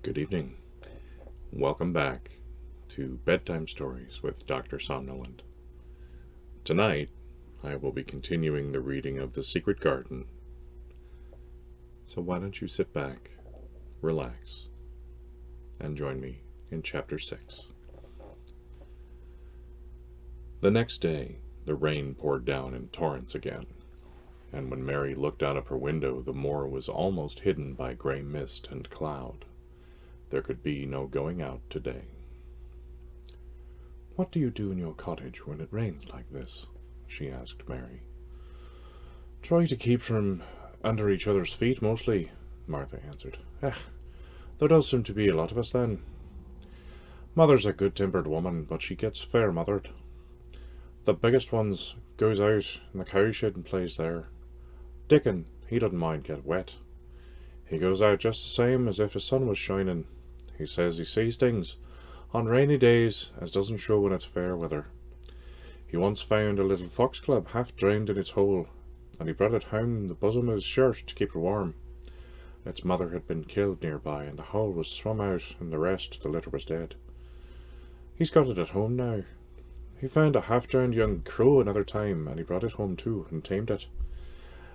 Good evening. Welcome back to Bedtime Stories with Dr. Somnolent. Tonight, I will be continuing the reading of The Secret Garden. So why don't you sit back, relax, and join me in Chapter 6. The next day, the rain poured down in torrents again, and when Mary looked out of her window, the moor was almost hidden by gray mist and cloud. There could be no going out today. "What do you do in your cottage when it rains like this?" she asked Mary. "Try to keep from under each other's feet, mostly," Martha answered. There does seem to be a lot of us then. Mother's a good-tempered woman, but she gets fair-mothered. The biggest ones goes out in the cowshed and plays there. Dickon, he doesn't mind get wet. He goes out just the same as if the sun was shining. He says he sees things on rainy days as doesn't show when it's fair weather. He once found a little foxglove half drowned in its hole, and he brought it home in the bosom of his shirt to keep it warm. Its mother had been killed nearby, and the hole was swum out, and the rest, the litter was dead. He's got it at home now. He found a half-drowned young crow another time, and he brought it home too, and tamed it.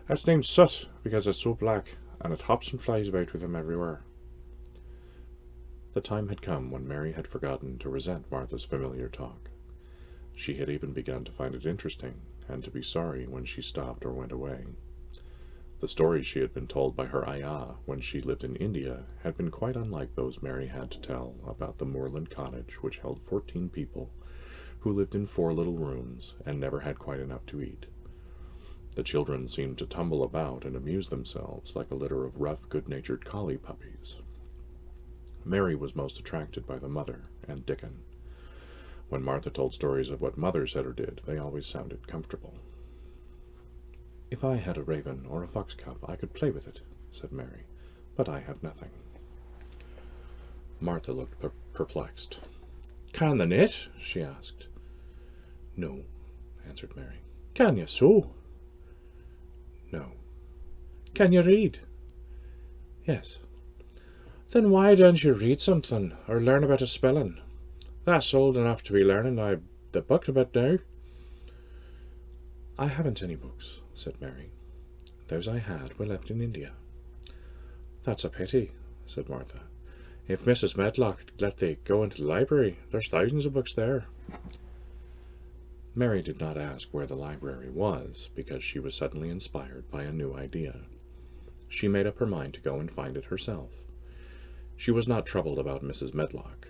It's named Soot, because it's so black, and it hops and flies about with him everywhere." The time had come when Mary had forgotten to resent Martha's familiar talk. She had even begun to find it interesting, and to be sorry when she stopped or went away. The stories she had been told by her ayah when she lived in India had been quite unlike those Mary had to tell about the moorland cottage which held 14 people who lived in 4 little rooms and never had quite enough to eat. The children seemed to tumble about and amuse themselves like a litter of rough, good-natured collie puppies. Mary was most attracted by the mother and Dickon. When Martha told stories of what mother said or did, they always sounded comfortable. "If I had a raven or a fox-cub, I could play with it," said Mary, "but I have nothing." Martha looked perplexed. "Can the knit?" she asked. "No," answered Mary. "Can you sew?" "No." "Can you read?" "Yes." "Then why don't you read something, or learn about a spelling? That's old enough to be learning the book about now." "I haven't any books," said Mary. "Those I had were left in India." "That's a pity," said Martha. "If Mrs. Medlock let thee go into the library, there's thousands of books there." Mary did not ask where the library was, because she was suddenly inspired by a new idea. She made up her mind to go and find it herself. She was not troubled about Mrs. Medlock.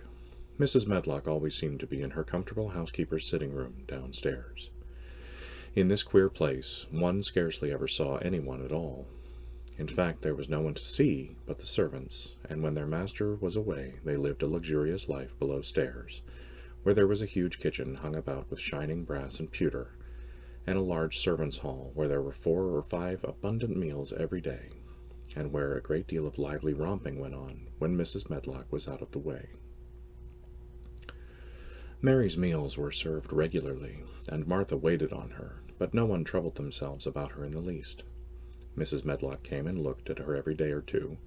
Mrs. Medlock always seemed to be in her comfortable housekeeper's sitting room downstairs. In this queer place one scarcely ever saw anyone at all. In fact, there was no one to see but the servants, and when their master was away they lived a luxurious life below stairs, where there was a huge kitchen hung about with shining brass and pewter, and a large servants' hall where there were 4 or 5 abundant meals every day, and where a great deal of lively romping went on when Mrs. Medlock was out of the way. Mary's meals were served regularly, and Martha waited on her, but no one troubled themselves about her in the least. Mrs. Medlock came and looked at her every day or two,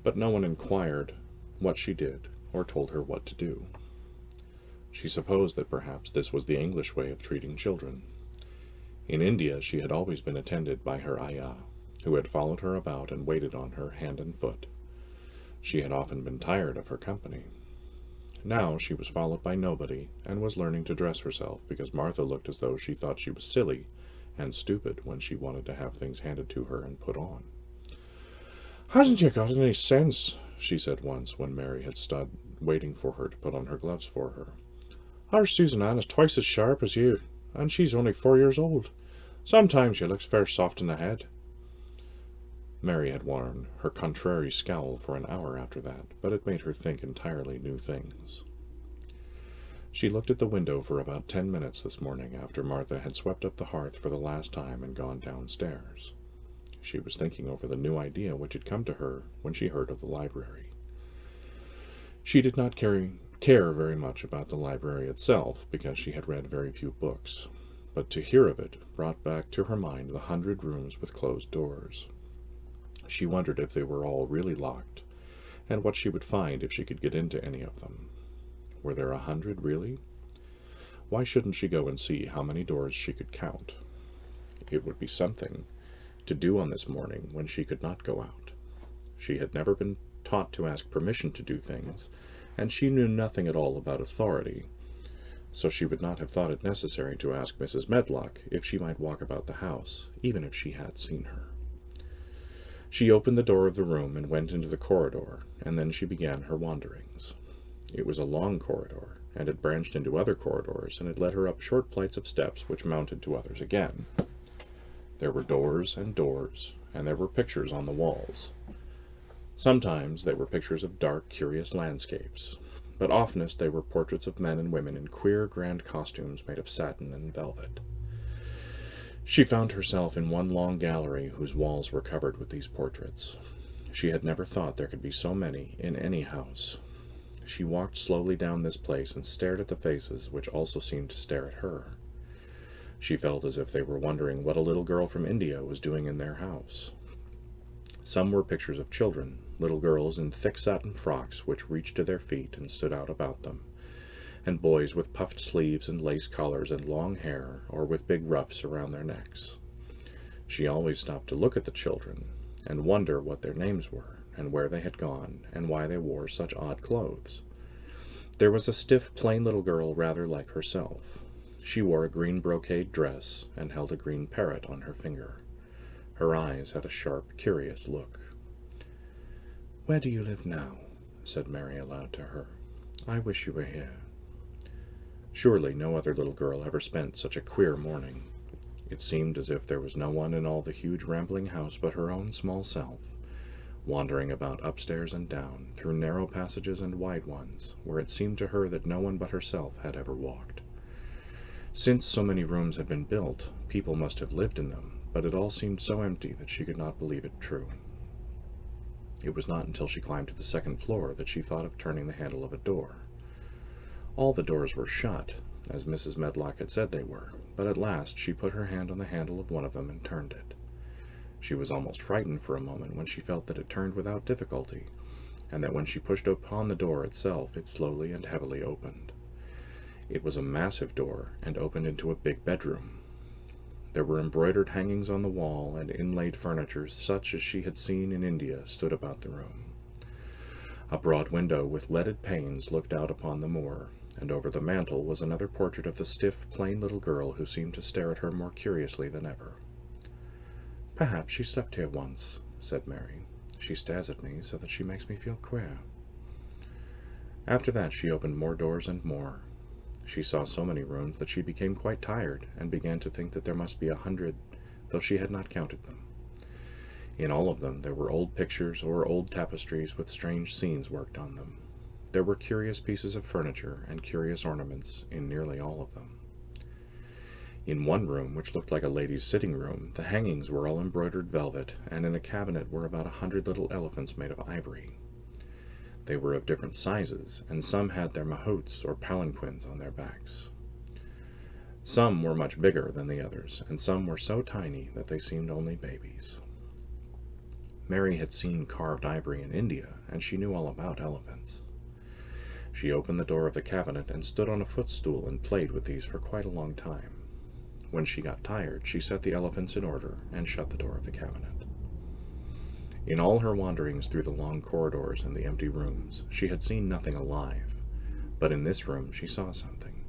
but no one inquired what she did or told her what to do. She supposed that perhaps this was the English way of treating children. In India she had always been attended by her ayah, who had followed her about and waited on her hand and foot. She had often been tired of her company. Now she was followed by nobody, and was learning to dress herself because Martha looked as though she thought she was silly and stupid when she wanted to have things handed to her and put on. "Hasn't you got any sense?" she said once when Mary had stood waiting for her to put on her gloves for her. "Our Susan Ann is twice as sharp as you, and she's only 4 years old. Sometimes she looks fair soft in the head." Mary had worn her contrary scowl for an hour after that, but it made her think entirely new things. She looked at the window for about 10 minutes this morning after Martha had swept up the hearth for the last time and gone downstairs. She was thinking over the new idea which had come to her when she heard of the library. She did not care very much about the library itself, because she had read very few books, but to hear of it brought back to her mind the 100 rooms with closed doors. She wondered if they were all really locked, and what she would find if she could get into any of them. Were there 100, really? Why shouldn't she go and see how many doors she could count? It would be something to do on this morning when she could not go out. She had never been taught to ask permission to do things, and she knew nothing at all about authority, so she would not have thought it necessary to ask Mrs. Medlock if she might walk about the house, even if she had seen her. She opened the door of the room and went into the corridor, and then she began her wanderings. It was a long corridor, and it branched into other corridors, and it led her up short flights of steps which mounted to others again. There were doors, and there were pictures on the walls. Sometimes they were pictures of dark, curious landscapes, but oftenest they were portraits of men and women in queer, grand costumes made of satin and velvet. She found herself in one long gallery whose walls were covered with these portraits. She had never thought there could be so many in any house. She walked slowly down this place and stared at the faces, which also seemed to stare at her. She felt as if they were wondering what a little girl from India was doing in their house. Some were pictures of children, little girls in thick satin frocks which reached to their feet and stood out about them, and boys with puffed sleeves and lace collars and long hair, or with big ruffs around their necks. She always stopped to look at the children, and wonder what their names were, and where they had gone, and why they wore such odd clothes. There was a stiff, plain little girl rather like herself. She wore a green brocade dress, and held a green parrot on her finger. Her eyes had a sharp, curious look. "Where do you live now?" said Mary aloud to her. "I wish you were here." Surely no other little girl ever spent such a queer morning. It seemed as if there was no one in all the huge rambling house but her own small self, wandering about upstairs and down, through narrow passages and wide ones, where it seemed to her that no one but herself had ever walked. Since so many rooms had been built, people must have lived in them, but it all seemed so empty that she could not believe it true. It was not until she climbed to the second floor that she thought of turning the handle of a door. All the doors were shut, as Mrs. Medlock had said they were, but at last she put her hand on the handle of one of them and turned it. She was almost frightened for a moment when she felt that it turned without difficulty, and that when she pushed upon the door itself it slowly and heavily opened. It was a massive door, and opened into a big bedroom. There were embroidered hangings on the wall, and inlaid furniture such as she had seen in India stood about the room. A broad window with leaded panes looked out upon the moor, and over the mantel was another portrait of the stiff, plain little girl who seemed to stare at her more curiously than ever. "Perhaps she slept here once," said Mary. "She stares at me so that she makes me feel queer." After that she opened more doors and more. She saw so many rooms that she became quite tired, and began to think that there must be 100, though she had not counted them. In all of them there were old pictures or old tapestries with strange scenes worked on them. There were curious pieces of furniture and curious ornaments in nearly all of them. In one room, which looked like a lady's sitting room, the hangings were all embroidered velvet, and in a cabinet were about 100 little elephants made of ivory. They were of different sizes, and some had their mahouts or palanquins on their backs. Some were much bigger than the others, and some were so tiny that they seemed only babies. Mary had seen carved ivory in India, and she knew all about elephants. She opened the door of the cabinet and stood on a footstool and played with these for quite a long time. When she got tired, she set the elephants in order and shut the door of the cabinet. In all her wanderings through the long corridors and the empty rooms, she had seen nothing alive, but in this room she saw something.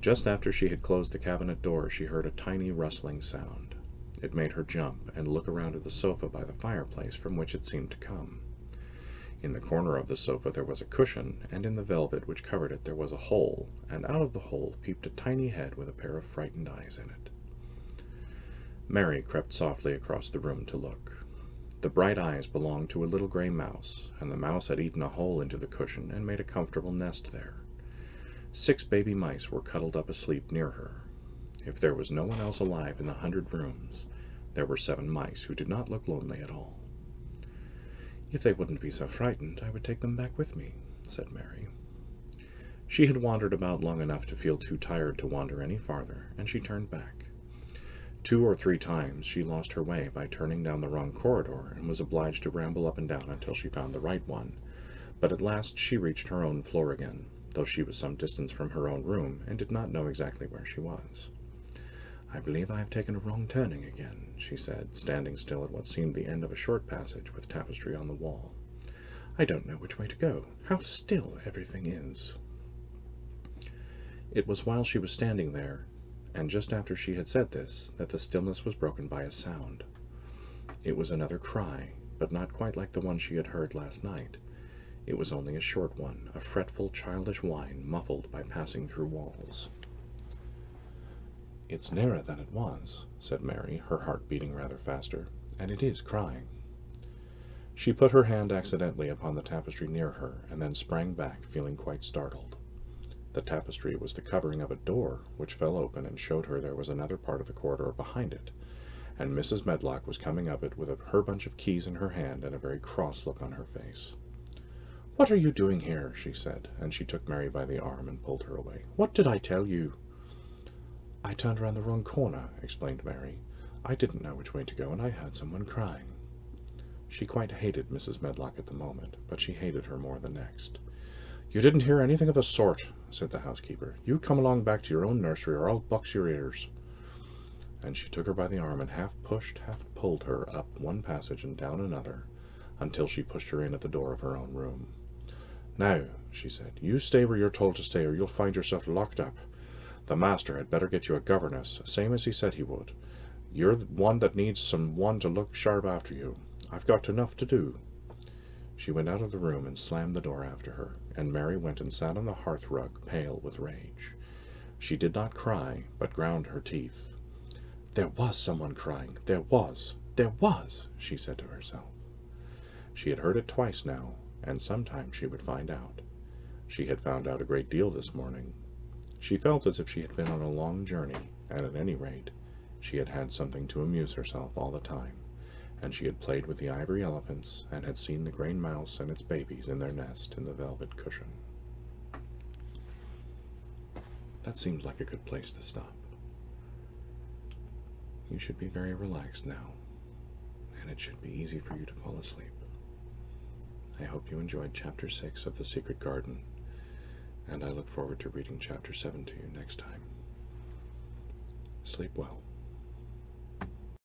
Just after she had closed the cabinet door, she heard a tiny rustling sound. It made her jump and look around at the sofa by the fireplace from which it seemed to come. In the corner of the sofa there was a cushion, and in the velvet which covered it there was a hole, and out of the hole peeped a tiny head with a pair of frightened eyes in it. Mary crept softly across the room to look. The bright eyes belonged to a little gray mouse, and the mouse had eaten a hole into the cushion and made a comfortable nest there. 6 baby mice were cuddled up asleep near her. If there was no one else alive in the 100 rooms, there were 7 mice who did not look lonely at all. "If they wouldn't be so frightened, I would take them back with me," said Mary. She had wandered about long enough to feel too tired to wander any farther, and she turned back. 2 or 3 times she lost her way by turning down the wrong corridor and was obliged to ramble up and down until she found the right one, but at last she reached her own floor again, though she was some distance from her own room and did not know exactly where she was. "I believe I have taken a wrong turning again," she said, standing still at what seemed the end of a short passage with tapestry on the wall. "I don't know which way to go. How still everything is." It was while she was standing there, and just after she had said this, that the stillness was broken by a sound. It was another cry, but not quite like the one she had heard last night. It was only a short one, a fretful, childish whine, muffled by passing through walls. "It's nearer than it was," said Mary, her heart beating rather faster, "and it is crying." She put her hand accidentally upon the tapestry near her, and then sprang back, feeling quite startled. The tapestry was the covering of a door, which fell open and showed her there was another part of the corridor behind it, and Mrs. Medlock was coming up it with her bunch of keys in her hand and a very cross look on her face. "What are you doing here?" she said, and she took Mary by the arm and pulled her away. "What did I tell you?" "I turned round the wrong corner," explained Mary. "I didn't know which way to go, and I heard someone crying." She quite hated Mrs. Medlock at the moment, but she hated her more the next. "You didn't hear anything of the sort," said the housekeeper. "You come along back to your own nursery, or I'll box your ears." And she took her by the arm and half pushed, half pulled her up one passage and down another, until she pushed her in at the door of her own room. "Now," she said, "you stay where you're told to stay, or you'll find yourself locked up. The master had better get you a governess, same as he said he would. You're the one that needs some one to look sharp after you. I've got enough to do." She went out of the room and slammed the door after her, and Mary went and sat on the hearth-rug, pale with rage. She did not cry, but ground her teeth. "There was someone crying. There was, she said to herself. She had heard it twice now, and sometime she would find out. She had found out a great deal this morning. She felt as if she had been on a long journey, and at any rate, she had had something to amuse herself all the time, and she had played with the ivory elephants, and had seen the gray mouse and its babies in their nest in the velvet cushion. That seems like a good place to stop. You should be very relaxed now, and it should be easy for you to fall asleep. I hope you enjoyed Chapter 6 of The Secret Garden, and I look forward to reading Chapter 7 to you next time. Sleep well.